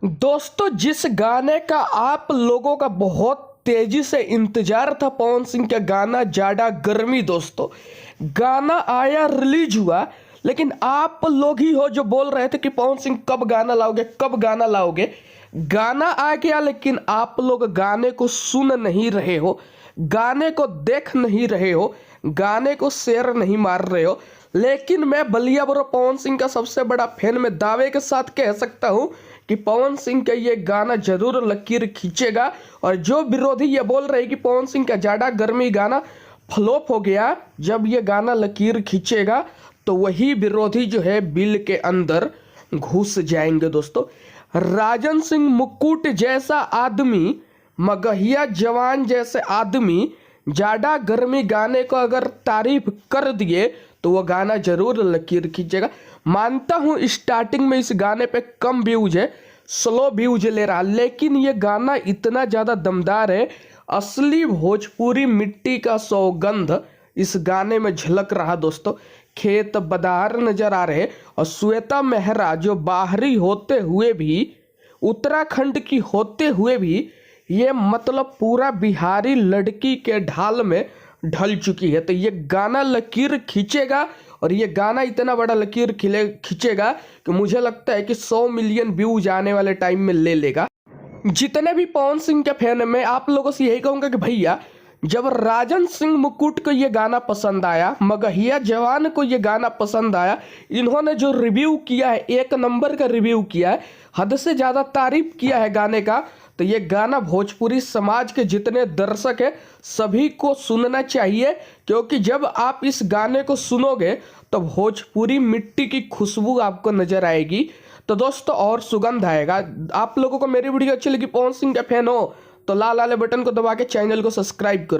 दोस्तों, जिस गाने का आप लोगों का बहुत तेजी से इंतजार था, पवन सिंह का गाना जाड़ा गर्मी। दोस्तों, गाना आया, रिलीज हुआ, लेकिन आप लोग ही हो जो बोल रहे थे कि पवन सिंह कब गाना लाओगे, कब गाना लाओगे। गाना आ गया, लेकिन आप लोग गाने को सुन नहीं रहे हो, गाने को देख नहीं रहे हो, गाने को शेयर नहीं मार रहे हो। लेकिन मैं बलिया ब्रो पवन सिंह का सबसे बड़ा फैन में दावे के साथ कह सकता हूं कि पवन सिंह का ये गाना जरूर लकीर खींचेगा। और जो विरोधी ये बोल रहे कि पवन सिंह का जाड़ा गर्मी गाना फ्लॉप हो गया, जब ये गाना लकीर खींचेगा तो वही विरोधी जो है बिल के अंदर घुस जाएंगे। दोस्तों, राजन सिंह मुकुट जैसा आदमी, मगहिया जवान जैसे आदमी जाड़ा गर्मी गाने को अगर तारीफ कर दिए तो वो गाना जरूर लकीर खींचेगा। मानता हूँ स्टार्टिंग में इस गाने पे कम व्यूज है, स्लो व्यूज ले रहा, लेकिन ये गाना इतना ज़्यादा दमदार है। असली भोजपुरी मिट्टी का सौगंध इस गाने में झलक रहा। दोस्तों, खेत बदार नजर आ रहे और श्वेता मेहरा जो बाहरी होते हुए भी, उत्तराखंड की होते हुए भी, ये मतलब पूरा बिहारी लड़की के ढाल में ढल चुकी है। तो ये गाना लकीर खींचेगा, और ये गाना इतना बड़ा लकीर खींचेगा कि मुझे लगता है कि 100 मिलियन व्यूज आने वाले टाइम में ले लेगा। जितने भी पवन सिंह के फैन हैं, मैं आप लोगों से यही कहूँगा कि भैया, जब राजन सिंह मुकुट को ये गाना पसंद आया, मगहिया जवान को ये गाना पसंद आया, इन्होंने जो रिव्यू किया है, 1 नंबर का रिव्यू किया है, हद से ज़्यादा तारीफ किया है गाने का। तो ये गाना भोजपुरी समाज के जितने दर्शक हैं सभी को सुनना चाहिए, क्योंकि जब आप इस गाने को सुनोगे तो भोजपुरी मिट्टी की खुशबू आपको नजर आएगी। तो दोस्तों, और सुगंध आएगा। आप लोगों को मेरी वीडियो अच्छी लगी, पवन सिंह के फैन हो तो लाल वाले बटन को दबा के चैनल को सब्सक्राइब करो।